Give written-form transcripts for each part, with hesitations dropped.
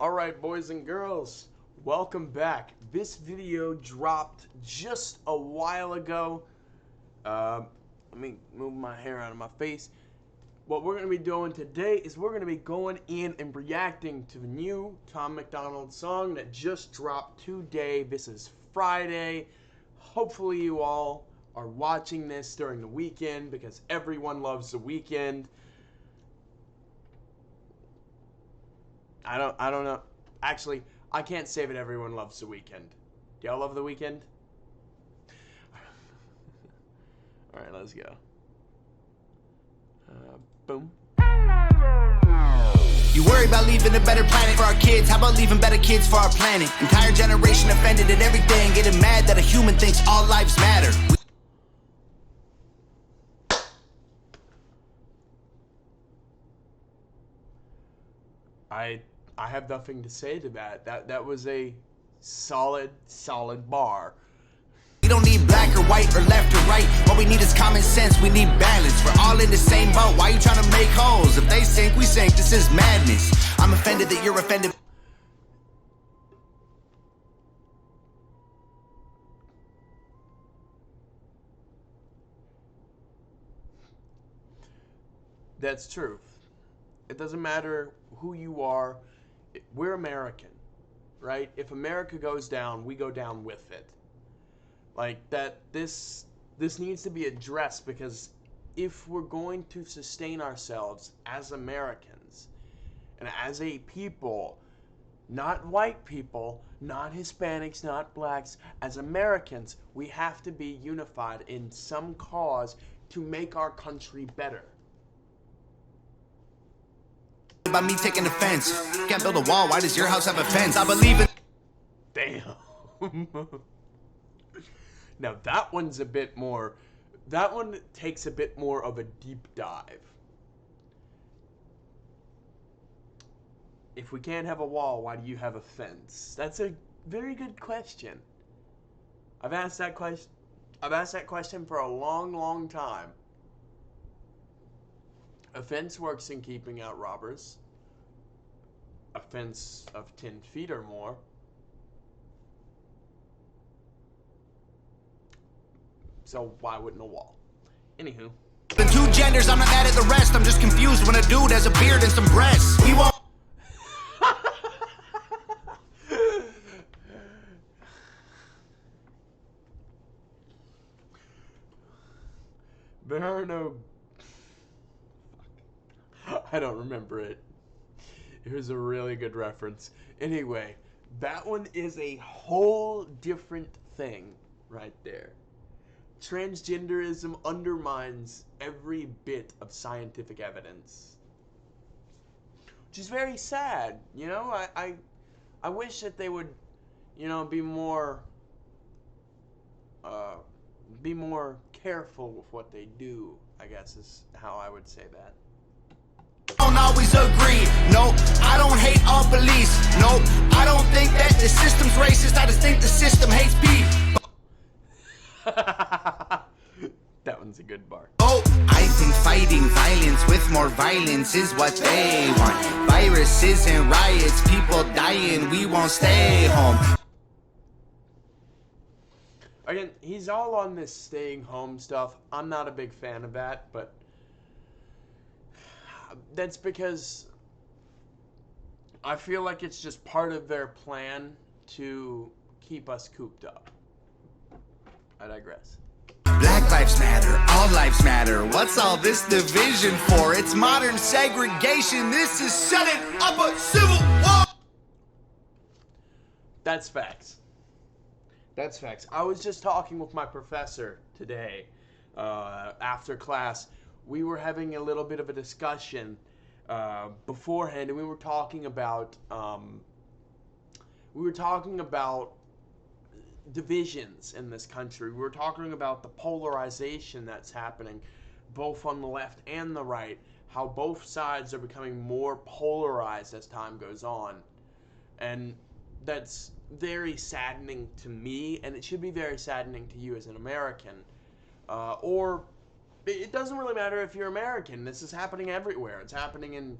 Alright, boys and girls, welcome back. This video dropped just a while ago. Let me move my hair out of my face. What we're going to be doing today is we're going to be going in and reacting to the new Tom Macdonald song that just dropped today. This is Friday. Hopefully you all are watching this during the weekend because everyone loves the weekend. I don't know. Actually, I can't say that everyone loves the weekend. Do y'all love the weekend? Alright, let's go. Boom. You worry about leaving a better planet for our kids. How about leaving better kids for our planet? Entire generation offended at everything, getting mad that a human thinks all lives matter. I have nothing to say to that. That was a solid bar. We don't need black or white or left or right. What we need is common sense. We need balance. We're all in the same boat. Why you trying to make holes? If they sink, we sink. This is madness. I'm offended that you're offended. That's true. It doesn't matter who you are. We're American, right? If America goes down, we go down with it. Like that, this needs to be addressed because if we're going to sustain ourselves as Americans and as a people, not white people, not Hispanics, not blacks, as Americans, we have to be unified in some cause to make our country better. About me taking offense. Can't build a wall. Why does your house have a fence? I believe in. Damn. Now that one's a bit more. That one takes a bit more of a deep dive. If we can't have a wall, why do you have a fence? That's a very good question. I've asked that question for a long time. A fence works in keeping out robbers. A fence of 10 feet or more. So why wouldn't a wall? Anywho. The two genders, I'm not mad at the rest. I'm just confused when a dude has a beard and some breasts. We won't. There are no... I don't remember it. It was a really good reference. Anyway, that one is a whole different thing right there. Transgenderism undermines every bit of scientific evidence. Which is very sad, you know? I wish that they would, you know, be more careful with what they do, I guess is how I would say that. Don't always agree. No, I don't hate all police. No, I don't think that the system's racist. I just think the system hates people. That one's a good bar. Oh, I think fighting violence with more violence is what they want. Viruses and riots, people dying, we won't stay home. Again, he's all on this staying home stuff. I'm not a big fan of that, but that's because I feel like it's just part of their plan to keep us cooped up. I digress. Black lives matter, all lives matter. What's all this division for? It's modern segregation. This is setting up a civil war. That's facts. That's facts. I was just talking with my professor today after class. We were having a little bit of a discussion beforehand, and we were talking about divisions in this country. We were talking about the polarization that's happening both on the left and the right, how both sides are becoming more polarized as time goes on. And that's very saddening to me, and it should be very saddening to you as an American. Or it doesn't really matter if you're American. This is happening everywhere. It's happening in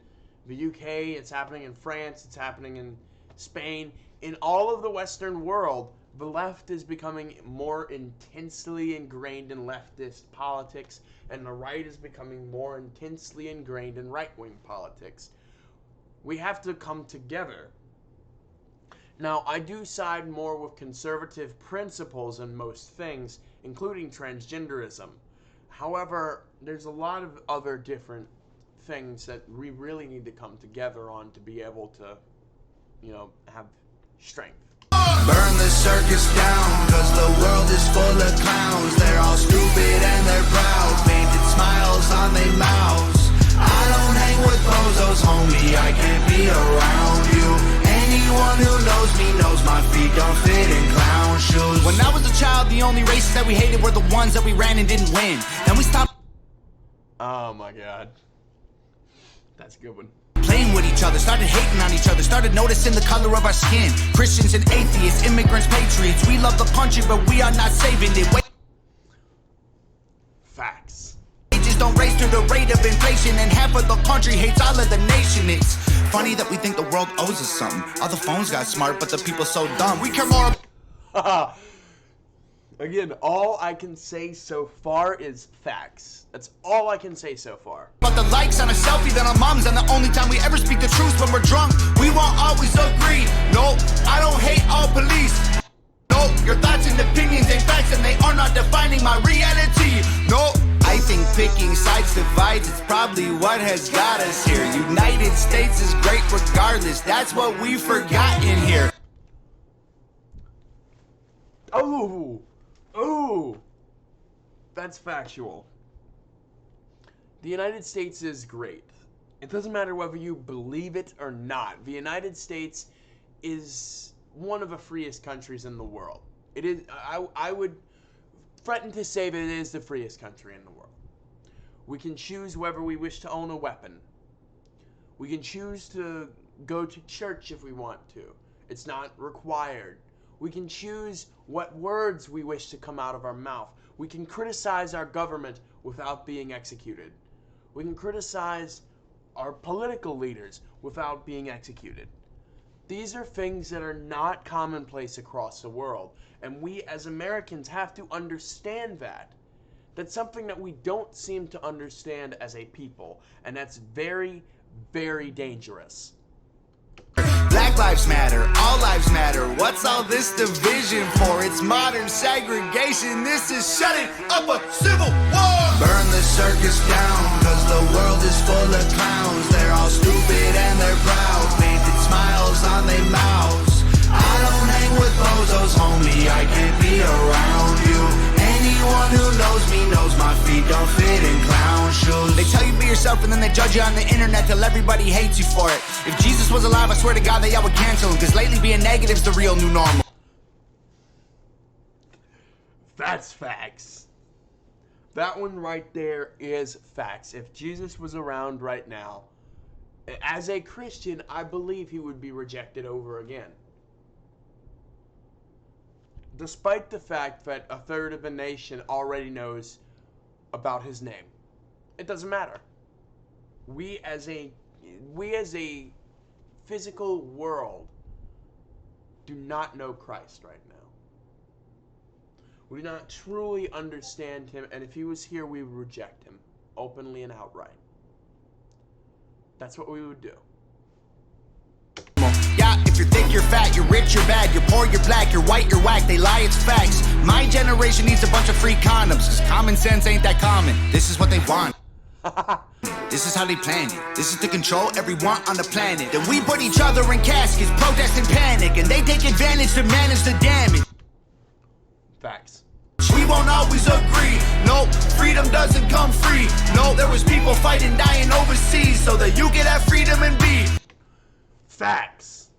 the UK, it's happening in France, it's happening in Spain. In all of the Western world, the left is becoming more intensely ingrained in leftist politics, and the right is becoming more intensely ingrained in right-wing politics. We have to come together. Now, I do side more with conservative principles in most things, including transgenderism. However, there's a lot of other different things that we really need to come together on to be able to, have strength. Burn the circus down, cause the world is full of clowns. They're all stupid and they're proud, painted smiles on their mouths. I don't hang with bozos, homie, I can't be around you. Anyone who knows me knows my feet don't fit in clown shoes. When I was a child, the only races that we hated were the ones that we ran and didn't win. Then we stopped. Oh my god. That's a good one. Playing with each other, started hating on each other, started noticing the color of our skin. Christians and atheists, immigrants, patriots. We love the country, but we are not saving it. Facts. Wages don't raise to the rate of inflation, and half of the country hates all of the nation. It's funny that we think the world owes us something. All the phones got smart, but the people so dumb. We care more. Again, all I can say so far is facts. That's all I can say so far. But the likes on a selfie than our moms, and the only time we ever speak the truth when we're drunk. We won't always agree. No, I don't hate all police. No, your thoughts and opinions ain't facts, and they are not defining my reality. No, I think picking sides divides. It's probably what has got us here. United States is great regardless. That's what we've forgotten here. Oh, that's factual. The United States is great. It doesn't matter whether you believe it or not. The United States is one of the freest countries in the world. It is. I would threaten to say that it is the freest country in the world. We can choose whether we wish to own a weapon. We can choose to go to church if we want to. It's not required. We can choose what words we wish to come out of our mouth. We can criticize our government without being executed. We can criticize our political leaders without being executed. These are things that are not commonplace across the world. And we as Americans have to understand that. That's something that we don't seem to understand as a people. And that's very, very dangerous. Black lives matter, all lives matter. What's all this division for? It's modern segregation. This is shutting up a civil war. Burn the circus down, cause the world is full of clowns. They're all stupid and they're proud, painted smiles on their mouths. I don't hang with bozos, homie, I can't be around you. Anyone who knows me knows my feet don't fit in clown shoes. They tell you be yourself and then they judge you on the internet till everybody hates you for it. If Jesus was alive, I swear to God that y'all would cancel him, cause lately being negative's the real new normal. That's facts. That one right there is facts. If Jesus was around right now, as a Christian, I believe he would be rejected over again. Despite the fact that a third of the nation already knows about his name. It doesn't matter. We as a physical world do not know Christ right now. We do not truly understand him, and if he was here, we would reject him openly and outright. That's what we would do. Yeah, if you're thick, you're fat, you're rich, you're bad, you're poor, you're black, you're white, you're whack, they lie, it's facts. My generation needs a bunch of free condoms, cause common sense ain't that common. This is what they want. This is how they planned it. This is to control everyone on the planet. Then we put each other in caskets, protest and panic, and they take advantage to manage the damage. Facts. We won't always agree. No, freedom doesn't come free. No, there was people fighting, dying overseas so that you could have freedom and be. Facts.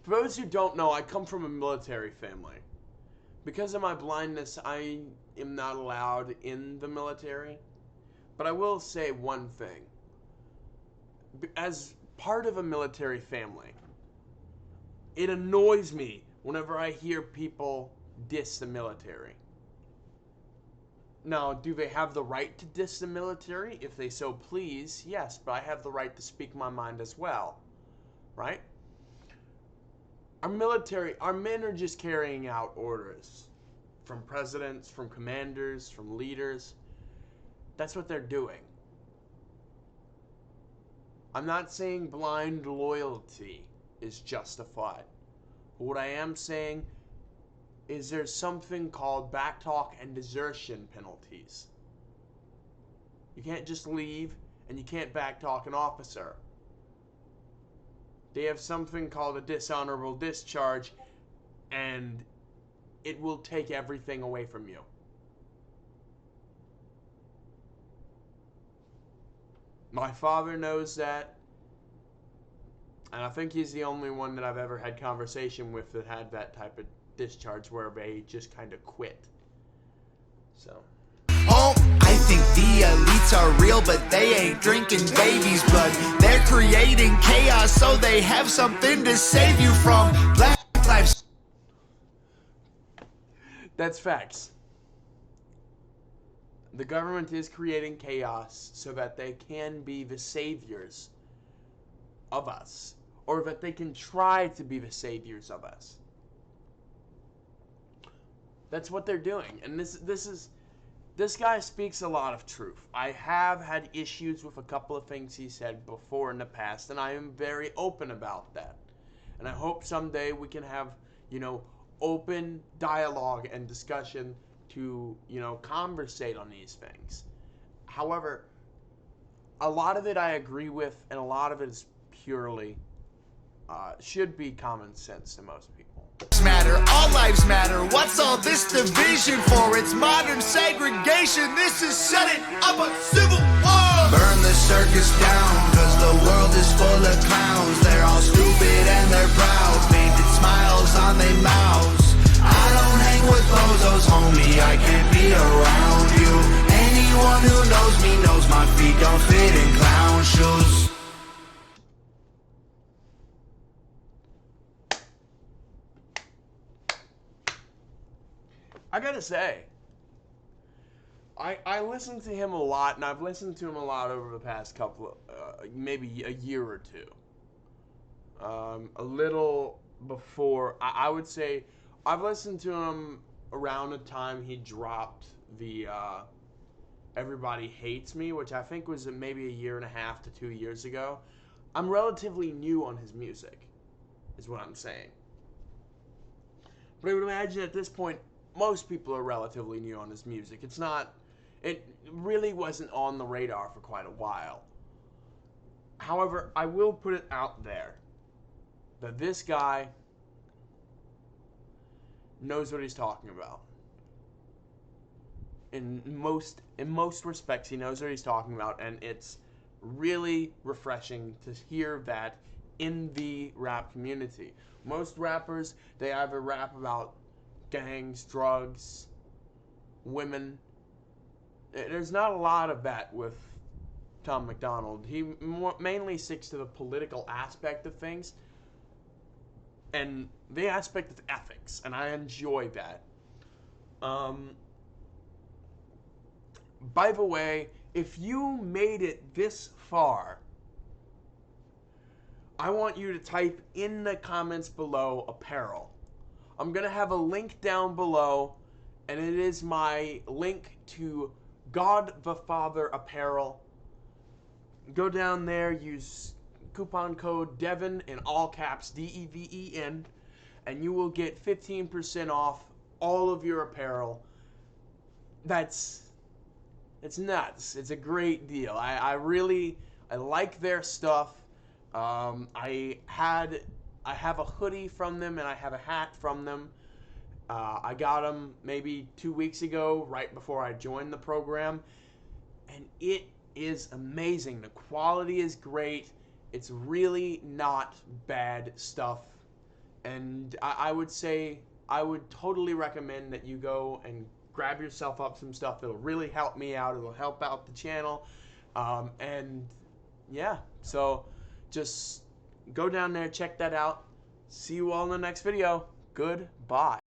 For those who don't know, I come from a military family. Because of my blindness, I am not allowed in the military. But I will say one thing. As part of a military family, it annoys me whenever I hear people diss the military. Now, do they have the right to diss the military? If they so please, yes, but I have the right to speak my mind as well, right? Our military, our men are just carrying out orders from presidents, from commanders, from leaders. That's what they're doing. I'm not saying blind loyalty is justified. But what I am saying is there's something called backtalk and desertion penalties. You can't just leave, and you can't backtalk an officer. They have something called a dishonorable discharge, and it will take everything away from you. My father knows that, and I think he's the only one that I've ever had conversation with that had that type of discharge where they just kind of quit. So. Oh, I think the elites are real, but they ain't drinking baby's blood. They're creating chaos so they have something to save you from. Black lives. That's facts. The government is creating chaos so that they can be the saviors of us, or that they can try to be the saviors of us. That's what they're doing, and this guy speaks a lot of truth. I have had issues with a couple of things he said before in the past, and I am very open about that. And I hope someday we can have, open dialogue and discussion to, conversate on these things. However, a lot of it I agree with, and a lot of it is purely, should be common sense to most people. Matter, all lives matter. What's all this division for? It's modern segregation. This is setting up a civil war. Burn the circus down, cause the world is full of clowns. They're all stupid and they're proud, painted smiles on their mouths. I don't hang with bozos, homie, I can't be around you. Anyone who knows me knows my feet don't fit in clown shoes. I gotta say, I listen to him a lot, and I've listened to him a lot over the past couple of, maybe a year or two. A little before, I would say, I've listened to him around the time he dropped the Everybody Hates Me, which I think was maybe a year and a half to 2 years ago. I'm relatively new on his music, is what I'm saying. But I would imagine at this point, most people are relatively new on his music. It really wasn't on the radar for quite a while. However, I will put it out there that this guy knows what he's talking about. In most respects, he knows what he's talking about, and it's really refreshing to hear that in the rap community. Most rappers, they either rap about gangs, drugs, women. There's not a lot of that with Tom Macdonald. He mainly sticks to the political aspect of things and the aspect of ethics, and I enjoy that. By the way, if you made it this far, I want you to type in the comments below apparel. I'm going to have a link down below, and it is my link to God the Father apparel. Go down there, use coupon code DEVEN in all caps, DEVEN, and you will get 15% off all of your apparel. It's nuts. It's a great deal. I like their stuff. I have a hoodie from them, and I have a hat from them. I got them maybe 2 weeks ago, right before I joined the program, and it is amazing. The quality is great. It's really not bad stuff, and I would say I would totally recommend that you go and grab yourself up some stuff. It'll really help me out. It'll help out the channel, and yeah, so just go down there, check that out. See you all in the next video. Goodbye.